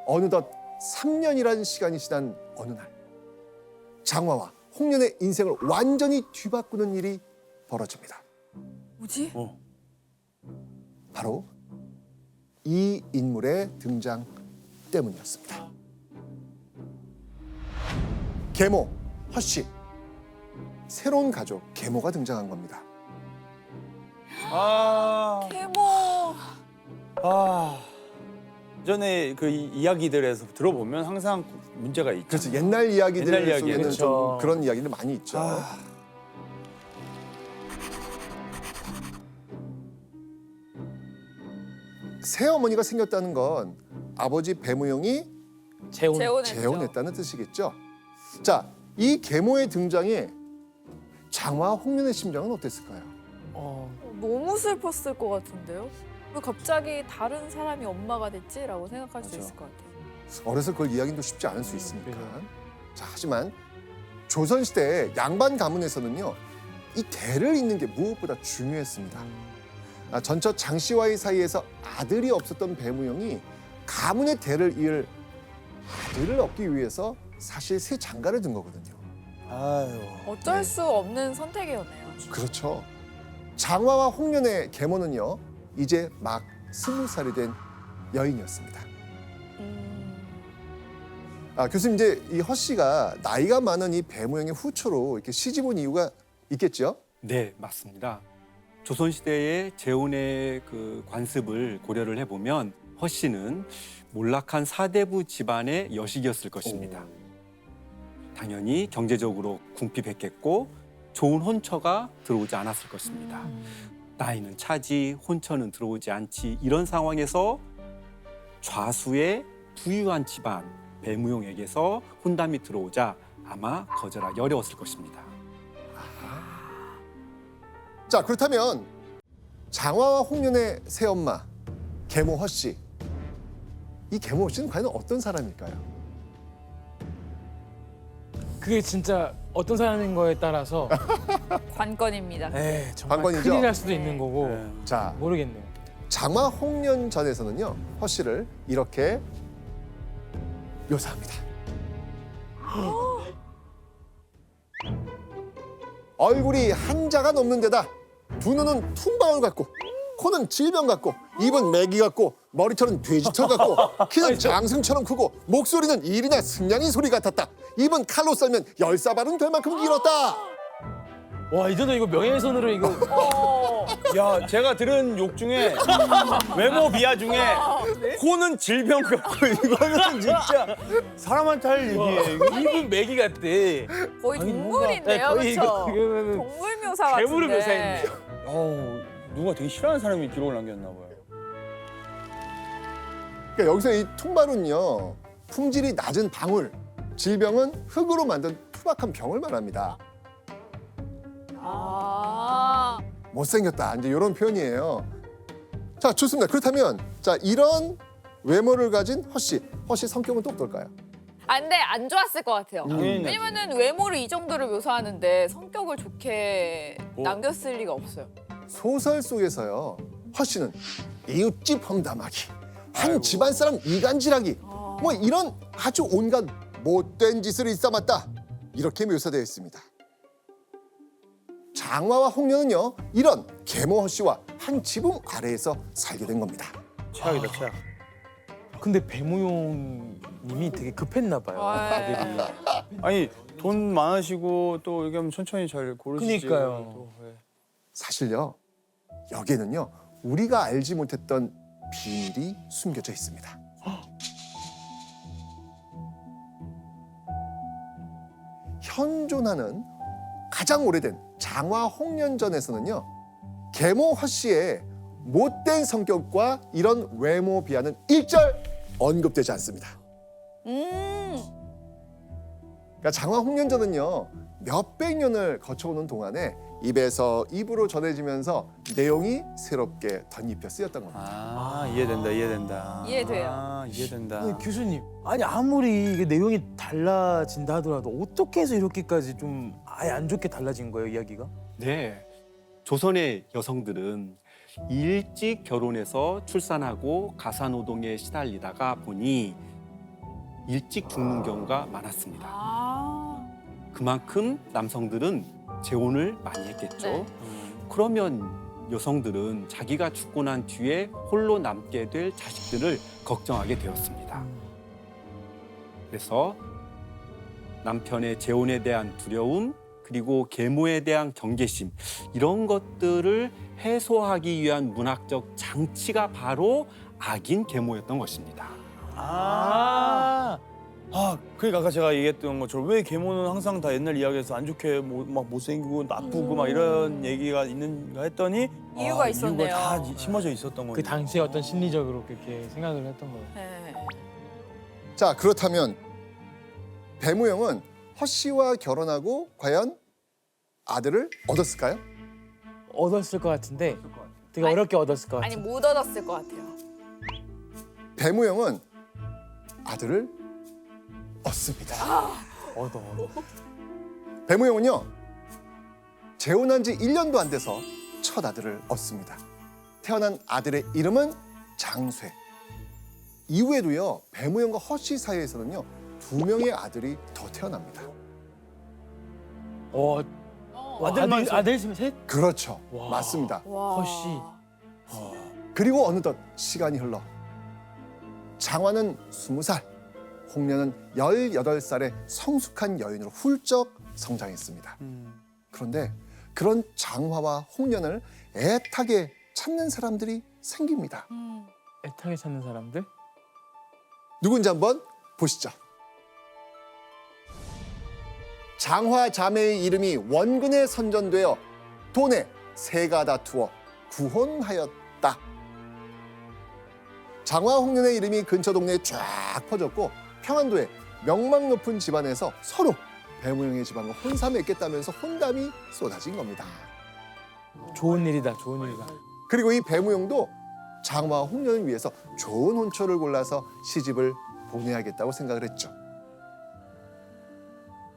어느덧 3년이라는 시간이 지난 어느 날 장화와 홍련의 인생을 완전히 뒤바꾸는 일이 벌어집니다. 뭐지? 바로 이 인물의 등장 때문이었습니다. 계모, 허씨. 새로운 가족, 계모가 등장한 겁니다. 계모. 전에 그 이야기들에서 들어보면 항상 문제가 있죠. 그렇죠. 옛날 이야기들 옛날 이야기, 속에는 그렇죠. 좀 그런 이야기들 많이 있죠. 새어머니가 생겼다는 건 아버지 배무용이 재혼했죠. 재혼했다는 뜻이겠죠. 자, 이 계모의 등장에 장화 홍련의 심정은 어땠을까요? 너무 슬펐을 것 같은데요? 왜 갑자기 다른 사람이 엄마가 됐지라고 생각할 수 있을 것 같아요. 어려서 그걸 이야기도 쉽지 않을 수 있으니까. 자, 하지만 조선시대 양반 가문에서는요, 이 대를 잇는 게 무엇보다 중요했습니다. 전처 장 씨와의 사이에서 아들이 없었던 배무용이 가문의 대를 이을 아들을 얻기 위해서 사실 새 장가를 든 거거든요. 아유. 어쩔 수 없는 선택이었네요. 그렇죠. 장화와 홍련의 계모는요, 이제 막 20살이 된 여인이었습니다. 교수님, 이제 이 허 씨가 나이가 많은 이 배무용의 후초로 이렇게 시집 온 이유가 있겠죠? 네, 맞습니다. 조선시대의 재혼의 그 관습을 고려를 해보면 허 씨는 몰락한 사대부 집안의 여식이었을 것입니다. 당연히 경제적으로 궁핍했겠고 좋은 혼처가 들어오지 않았을 것입니다. 나이는 차지, 혼처는 들어오지 않지. 이런 상황에서 좌수의 부유한 집안 배무용에게서 혼담이 들어오자 아마 거절하기 어려웠을 것입니다. 자, 그렇다면 장화와 홍련의 새엄마 계모 허 씨, 이 계모 허 씨는 과연 어떤 사람일까요? 그게 진짜 어떤 사람인 거에 따라서 관건입니다. 정말 관건이죠? 큰일 날 수도 있는 거고 자, 모르겠네요. 장화 홍련 전에서는요, 허 씨를 이렇게 묘사합니다. 얼굴이 한자가 넘는 데다 두 눈은 퉁방울 같고 코는 질병 같고 입은 메기 같고 머리털은 돼지털 같고 키는 장승처럼 크고 목소리는 일이나 승냥이 소리 같았다. 입은 칼로 썰면 10사발은 될 만큼 길었다. 와 이전에 이거 명예훼손으로 이거 야, 제가 들은 욕 중에 외모 비하 중에 코는 질병 같고 이거는 진짜 사람한테 할 얘기예요. 이거. 입은 메기 같대. 거의 아니, 동물인데요, 거의 그렇죠? 이거는 동물 묘사 같은데. 괴물을 묘사했네. 누가 되게 싫어하는 사람이 기록을 남겼나 봐요. 그러니까 여기서 이 퉁발은요, 품질이 낮은 방울, 질병은 흙으로 만든 투박한 병을 말합니다. 못생겼다, 이제 이런 표현이에요. 자, 좋습니다. 그렇다면 자, 이런 외모를 가진 허 씨 성격은 또 어떨까요? 근데 안 좋았을 것 같아요. 당연히 왜냐면은 외모를 이 정도로 묘사하는데 성격을 좋게 뭐. 남겼을 리가 없어요. 소설 속에서요, 허 씨는 이웃집 험담하기, 한 집안 사람 이간질하기, 뭐 이런 아주 온갖 못된 짓을 일삼았다, 이렇게 묘사되어 있습니다. 장화와 홍련은요, 이런 계모 허 씨와 한 지붕 아래에서 살게 된 겁니다. 최악이다, 최악. 근데 배무용님이 되게 급했나 봐요. 아들이. 아니, 돈 많으시고 또 이렇게 하면 천천히 잘 고르시지. 그러니까요. 또, 예. 사실요, 여기에는요, 우리가 알지 못했던 비밀이 숨겨져 있습니다. 현존하는 가장 오래된 장화 홍련전에서는요, 계모 허 씨의 못된 성격과 이런 외모 비하는 일절 언급되지 않습니다. 그러니까 장화 홍련전은요, 몇백 년을 거쳐오는 동안에 입에서 입으로 전해지면서 내용이 새롭게 덧입혀 쓰였던 겁니다. 이해된다, 이해된다. 이해돼요. 이해된다. 아니, 교수님, 아니 아무리 이게 내용이 달라진다 하더라도 어떻게 해서 이렇게까지 좀 아예 안 좋게 달라진 거예요, 이야기가? 네, 조선의 여성들은 일찍 결혼해서 출산하고 가사노동에 시달리다가 보니 일찍 죽는 경우가 많았습니다. 아. 그만큼 남성들은 재혼을 많이 했겠죠. 네. 그러면 여성들은 자기가 죽고 난 뒤에 홀로 남게 될 자식들을 걱정하게 되었습니다. 그래서 남편의 재혼에 대한 두려움, 그리고 계모에 대한 경계심, 이런 것들을 해소하기 위한 문학적 장치가 바로 악인 계모였던 것입니다. 그러니까 아까 제가 얘기했던 것처럼 왜 계모는 항상 다 옛날 이야기에서 안 좋게 막 못생기고 나쁘고 막 이런 얘기가 있는가 했더니 이유가 있었네요. 이유가 다 심어져 있었던 거예요. 그 당시에 어떤 심리적으로 그렇게 생각을 했던 거예요. 네. 자, 그렇다면 배무영은 허 씨와 결혼하고 과연 아들을 얻었을까요? 얻었을 것 같은데 되게 아니, 어렵게 얻었을 것 아니 같아요. 못 얻었을 것 같아요. 배무영은 아들을 얻습니다. 얻어. 배무영은요, 재혼한 지 1년도 안 돼서 첫 아들을 얻습니다. 태어난 아들의 이름은 장쇠. 이후에도요, 배무영과 허 씨 사이에서는요, 2명의 아들이 더 태어납니다. 아들만 아들 있으면 셋? 그렇죠. 와. 맞습니다. 와. 허 씨. 그리고 어느덧 시간이 흘러 장화는 20살, 홍련은 18살의 성숙한 여인으로 훌쩍 성장했습니다. 그런데 그런 장화와 홍련을 애타게 찾는 사람들이 생깁니다. 애타게 찾는 사람들? 누군지 한번 보시죠. 장화 자매의 이름이 원군에 선전되어 돈에 새가 다투어 구혼하였다. 장화 홍련의 이름이 근처 동네에 쫙 퍼졌고 평안도의 명망 높은 집안에서 서로 배무영의 집안과 혼삼에 있겠다면서 혼담이 쏟아진 겁니다. 좋은 일이다. 좋은 일이다. 그리고 이 배무영도 장화와 홍련을 위해서 좋은 혼처를 골라서 시집을 보내야겠다고 생각을 했죠.